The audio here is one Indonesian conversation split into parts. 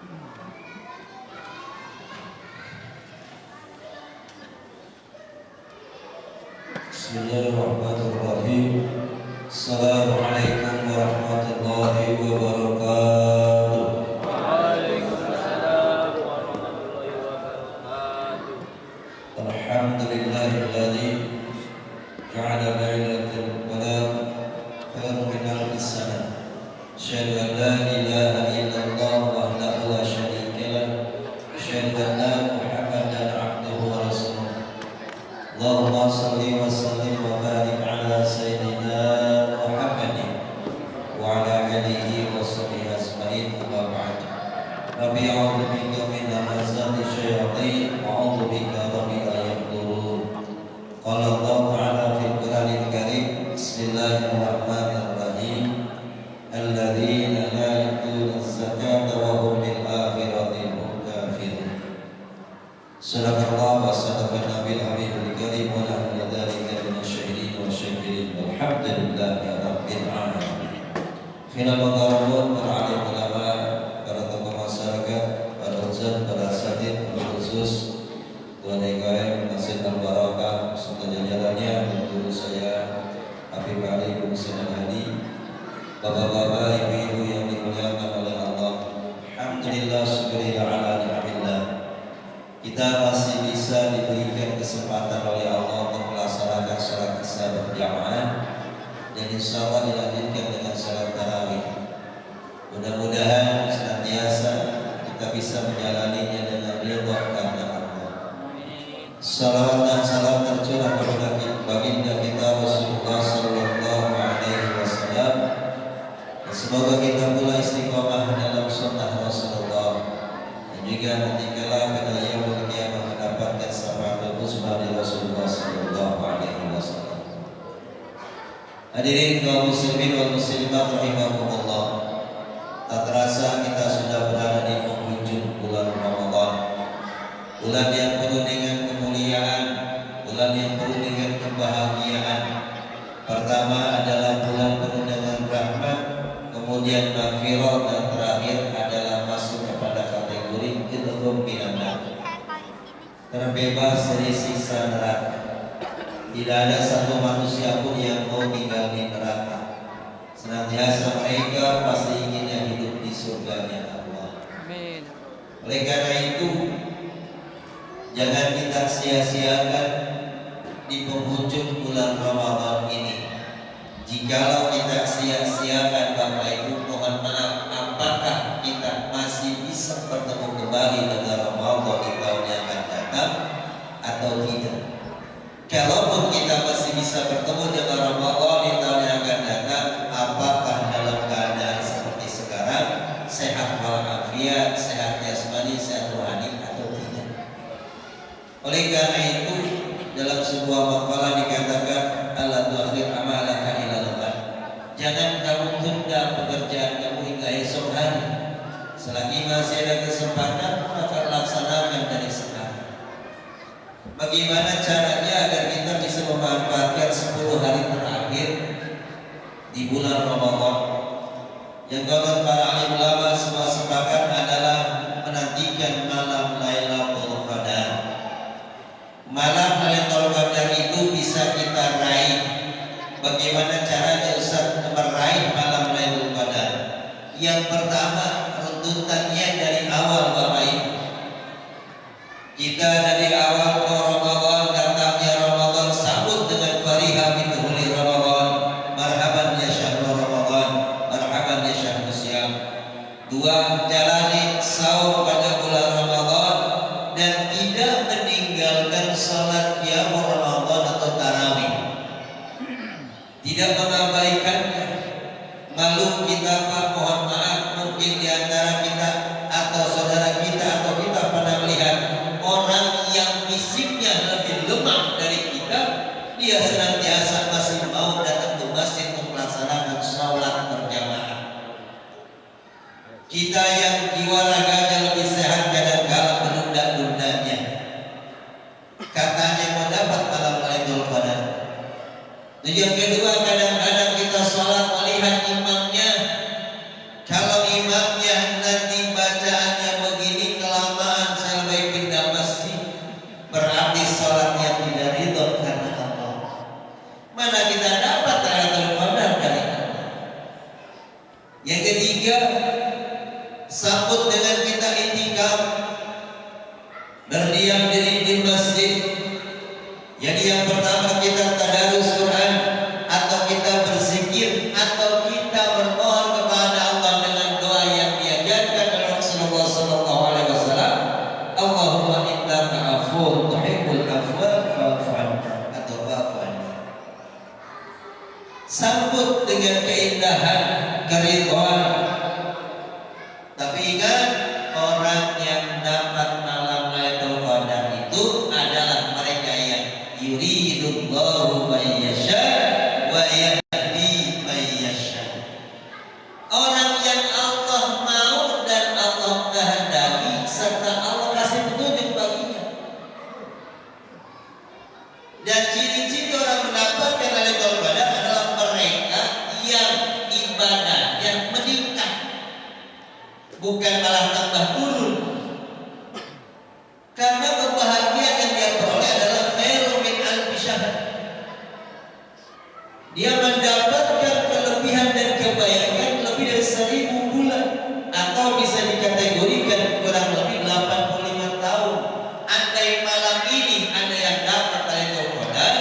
Bismillahirrahmanirrahim. Assalamualaikum warahmatullahi wabarakatuh. Waalaikumsalam warahmatullahi wabarakatuh. Alhamdulillahilladzi ja'ala lailatal qadar khairan min alfi sana. Asyhadu an la ilaha illallah wahdahu la syarika lah. Asyhadu anna Muhammadan abduhu wa rasuluh. Allahumma shalli wa sallim wa barik ala sayyidina Muhammadin wa ala alihi wa sahbihi ajma'in. Amma ba'd. Rabbi a'udzu bika min hamazati syayatin wa a'udzu bika rabbi an yahdurun. Qala Allah ta'ala fil Qur'anil Karim, Bismillahirrahmanirrahim. Alladzina la yu'tuna az-zakata wa hum bil akhirati hum kafirun. Sadaqallahu wa sadaqan nabiyil habibul karim wa nahnu lidzalika minasyahidin wa syakirin walhamdulillahi rabbil alamin. Khilal mukarramun, para alim ulama, para tokoh masyarakat, para ustaz, para asatidz, para khusus Tuan DKM Masjid Al-Barakah serta jajarannya, dan guru saya Habib Ali bin Sayyid Hadi, bapak-bapak, ibu-ibu yang dimuliakan oleh Allah. Alhamdulillah, syukurillah ala ni'amillah. Kita masih bisa diberikan kesempatan oleh Allah untuk melaksanakan sholat isya berjamaah, dan insya Allah dilanjutkan dengan sholat tarawih. Mudah-mudahan senantiasa kita bisa menjalaninya dengan ridha karena Allah. Salawat dan salam tercurah kepada baginda kita Rasulullah Sallallahu Alaihi Wasallam. Semoga kita pula istiqomah dalam sunnah Rasulullah, dan juga nanti kala pada yaumul qiyamah mendapatkan syafaat uzma dari Rasulullah Sallallahu Alaihi Wasallam. Hadirin kaum muslimin wal muslimat rahimakumullah. Tak terasa kita sudah berada di penghujung bulan Ramadan, bulan yang penuh dengan kemuliaan, bulan yang penuh dengan kebahagiaan. Pertama adalah bulan penuh dengan rahmat, kemudian maghfirah, dan terakhir adalah masuk kepada kategori idhum minan, terbebas dari siksa neraka. Tidak ada satu manusia pun yang mau tinggal di neraka. Senantiasa mereka pasti inginnya hidup di surganya Allah. Amin. Oleh karena itu, jangan kita sia-siakan di penghujung bulan Ramadan ini. Jikalau kita sia-siakan, Bapak Ibu, mohon maaf, apakah kita masih bisa bertemu kembali dengan Ramadan di tahun yang akan datang atau tidak? Kalaupun kita masih bisa bertemu dengan Ramadan di tahun yang akan datang, apakah dalam keadaan seperti sekarang, sehat walafiat, sehat jasmani, sehat rohani atau tidak? Oleh karena itu, dalam sebuah makalah dikatakan, Allah tuakhir amalaka ila ghad. Jangan kamu tunda pekerjaan kamu hingga esok hari. Selagi masih ada kesempatan, maka laksanakan dari sekarang. Bagaimana caranya agar kita bisa memanfaatkan 10 hari terakhir di bulan Ramadan? Yang kalau para alim ulama semua sepakat adalah menantikan malam Lailatul Qadar. Malam Lailatul Qadar itu bisa kita raih. Bagaimana caranya Ustaz meraih malam Lailatul Qadar? Yang pertama, runtutannya dari awal, Bapak Ibu. Kita dari awal ke Ramadan, datangnya Ramadan, sambut dengan fariha bidhuli Ramadan, marhaban ya syahrul Ramadan, marhaban ya syahrul siam. Dua, jalani saum pada bulan Ramadan dan tidak meninggalkan salat qiyamul Ramadan atau tarawih. Tidak mengabaikannya. Malu kita, Pak, mohon maaf, mungkin di antara kita atau saudara kita atau kita pernah melihat orang yang fisiknya lebih lemah dari kita, dia senantiasa masih mau datang ke masjid untuk melaksanakan sholat berjamaah. Kita yang jiwa raganya lebih sehat kadang-kala menunda-nundanya. Katanya mau dapat malam Lailatul Qadar. Yang kedua, kadang-kadang kita sholat melihat imamnya. Kalau imamnya nanti bacaannya sambut dengan kita itikaf, berdiam diri di masjid. Jadi yang pertama kita tadarus Quran, atau kita berzikir, atau kita bermohon kepada Allah dengan doa yang diajarkan oleh Rasulullah SAW. Allahumma innaka afuwwun tuhibbul afwa fa'fu anni, atau fa'fu anni. Sambut dengan keindahan, keridhaan. Tapi ingat, orang yang dapat malam Lailatul Qadar itu adalah mereka yang yuridullahu man yasha wa yahdi man yasha. Orang yang Allah mau dan Allah kehendaki serta Allah kasih petunjuk baginya. Dan ciri-ciri orang mendapatkan Lailatul Qadar adalah mereka yang ibadahnya meningkat, bukan malah tambah turun. Karena kebahagiaan yang dia peroleh adalah khairun min alfi syahr. Dia mendapatkan kelebihan dan kebaikan lebih dari 1000 bulan, atau bisa dikategorikan kurang lebih 85 tahun. Andai malam ini ada yang dapat Lailatul Qadar,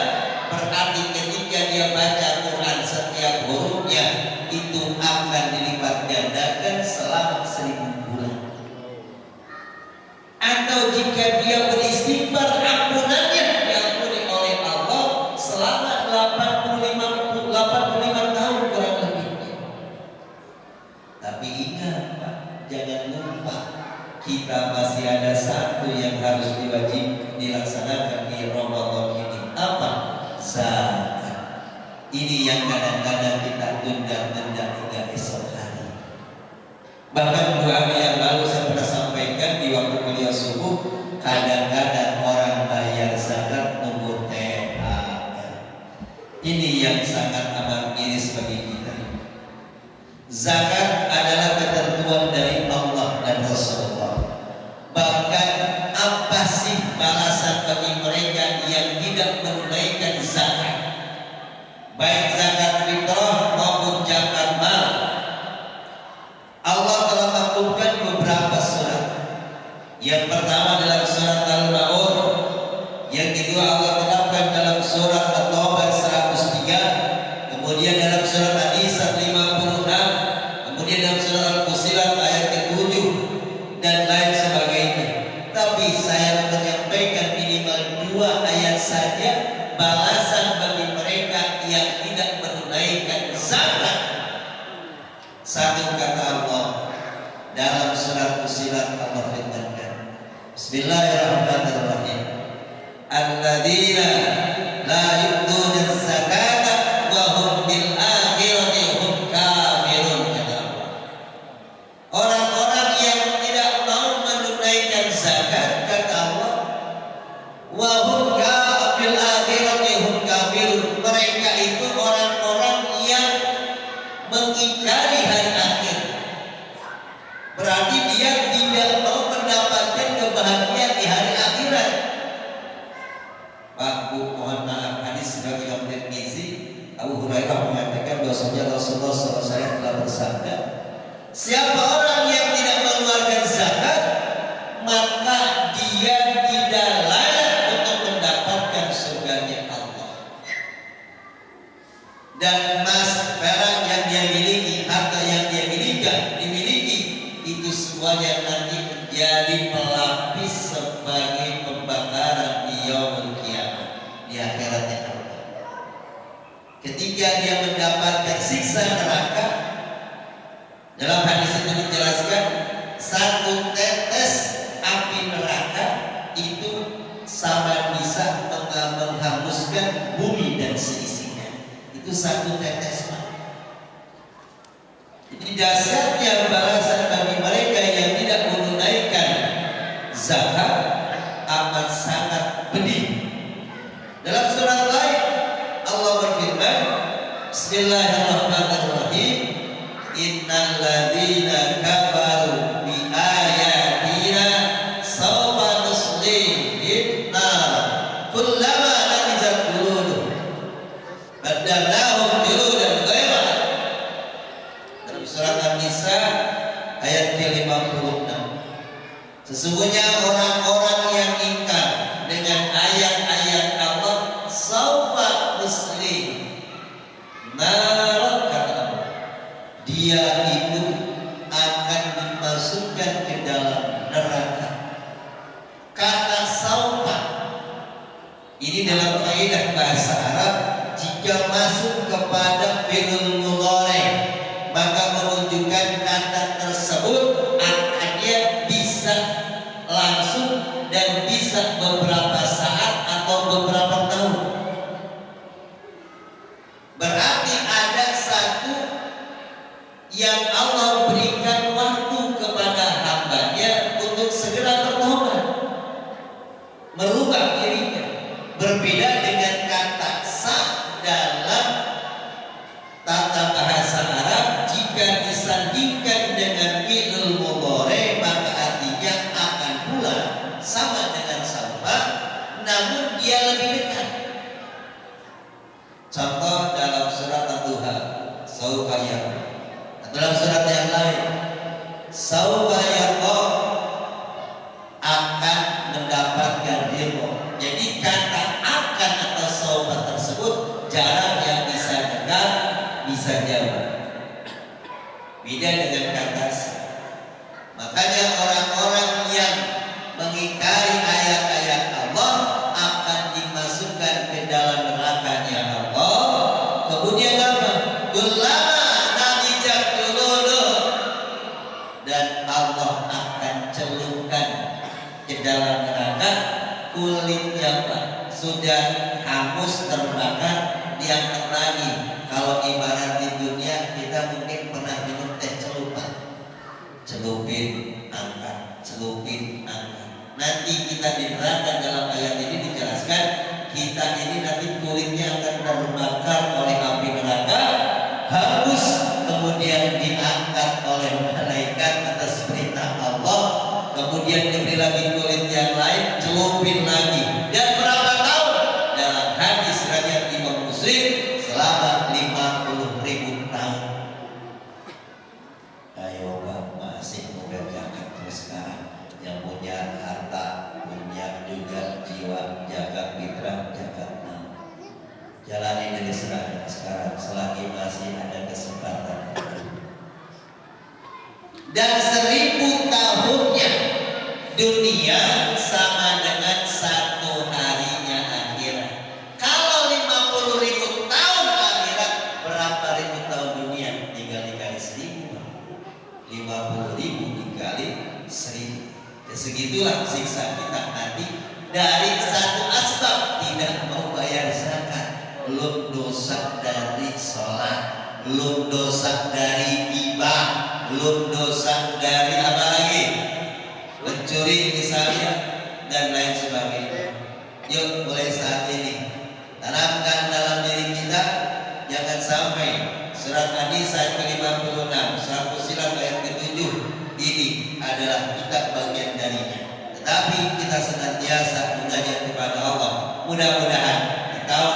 berarti ketika dia baca Quran setiap hurufnya itu akan dilipat gandakan selama 1000 bulan. Atau jika dia beristighfar, ampunannya diampuni oleh Allah selama 85 tahun kurang lebihnya. Tapi ingat Pak, jangan lupa kita masih ada satu yang harus dilaksanakan di Ramadan ini. Apa? Zakat. Ini yang kadang-kadang kita tunda-tunda hingga esok hari. Bahkan 2 hari yang lalu saya pernah sampaikan di waktu kuliah subuh, kadang-kadang orang bayar zakat nunggu THR. Ini yang sangat amat miris bagi kita. Zakat adalah ketentuan dari Allah dan Rasulullah. Bahkan apa sih balasan bagi mereka yang tidak menunaikan zakat, baik zakat fitrah maupun zakat mal? Allah telah maklumkan beberapa surat. Yang pertama dalam surat Al-Maun, yang kedua Allah tetapkan dalam surat At-Taubah 103, kemudian dalam surat An-Nisa 56, kemudian dalam surat Al-Fusilat ayat ke-7 dan lain sebagainya. Tapi saya menyampaikan minimal 2 ayat saja balasan bagi mereka yang tidak menunaikan zakat. Satu kata Allah dalam surat Fusilat, Allah firmankan, Bismillahirrahmanirrahim, alladzina la yu'tuna zakata wa hum bil akhirati hum kafirun, kata Allah. Orang-orang yang tidak mau menunaikan zakat, kata Allah, wa hum bil akhirati hum kafirun, mereka itu orang-orang yang mengingkari hari akhir. Berarti dia tidak mau mendapatkan kebahagiaan di hari akhirat. Pak, Bu, mohon maaf, hadis sebagai Imam Tirmizi, Abu Hurairah mengatakan bahwasanya Rasulullah SAW telah bersabda, siapa orang yang tidak mengeluarkan zakat, maka dia tidak layak untuk mendapatkan surganya Allah. Dan emas, perak yang dia miliki, harta yang dia dimiliki, itu semuanya nanti menjadi pelapis sebagai pembakaran di yaumul qiyamah, di akhiratnya Allah. Ketika dia mendapatkan siksa neraka, dalam hadis itu dijelaskan 1 tetes api neraka itu sama bisa menghanguskan bumi dan seisinya. Itu 1 tetes. Jadi dasarnya balasan bagi mereka yang tidak menunaikan zakat amat sangat pedih. Dalam surat lain Allah berfirman, Bismillahirrahmanirrahim, innal ladzina ayat ke-56. Sesungguhnya orang-orang yang ingkar dengan ayat-ayat Allah saufa muslim nar, kata Allah, dia itu akan dimasukkan ke dalam neraka. Kata saufa ini dalam kaidah bahasa Arab jika masuk kepada fi'il mudhari maka menunjukkan kata tersebut akannya bisa langsung dan bisa beberapa saat atau beberapa tahun. Berarti ada satu yang Allah berikan waktu kepada hambanya untuk segera bertobat, merubah dirinya. Berbeda dengan kata sa dalam tata bahasa Arab, jika disandingkan dengan fi'il mudhari maka artinya akan pula sama dengan saufa, namun dia lebih dekat. Contoh dalam surat Ad-Duha, saufa ya. Dalam surat yang lain, saufa yalqa, akan mendapatkan ridho. Jadi kata akan atau saufa tersebut jarang yang bisa dengar, bisa jawab. Beda dengan kata sa. Makanya orang-orang yang mengingkari ayat-ayat Allah akan dimasukkan ke dalam nerakanya Allah. Kemudian apa? Kullama nadijat juluduhum, dan Allah akan celupkan ke dalam neraka kulitnya Pak, sudah hangus terbakar, diangkat lagi. Kalau ibarat di dunia kita mungkin pernah minum teh celupan, celupin angkat, celupin angkat. Nanti kita di neraka, dalam ayat ini dijelaskan kita ini nanti kulitnya akan terbakar oleh api neraka, hangus, kemudian diangkat oleh malaikat atas perintah Allah, kemudian diberi lagi kulit yang lain, celupin lagi. Dan berapa tahun? Dalam hadis riwayat Imam Muslim, selama 50.000 tahun. Ayo Pak, masih mengerjakan terus sekarang. Yang punya harta, punya juga jiwa, jaga fitrah, jaga nama. Jalani dari sekarang selagi masih ada kesempatan. Dan 1000 tahunnya dunia sama dengan 1 harinya akhirat. Kalau 50.000 tahun akhirat, berapa ribu tahun dunia? Tinggal dikali 1000. 50.000 dikali 1000. Ya segitulah siksa kita nanti dari satu asbab tidak mau bayar zakat, belum dosa dari sholat, belum dosa dari hibah, belum dosa dari apa lagi? Mencuri misalnya dan lain sebagainya. Yuk mulai saat ini tanamkan dalam diri kita, jangan sampai surat An-Nisa ayat ke-56, surat Fussilat ayat ke-7 ini adalah kita bagian darinya. Tetapi kita senantiasa munajat kepada Allah. Mudah-mudahan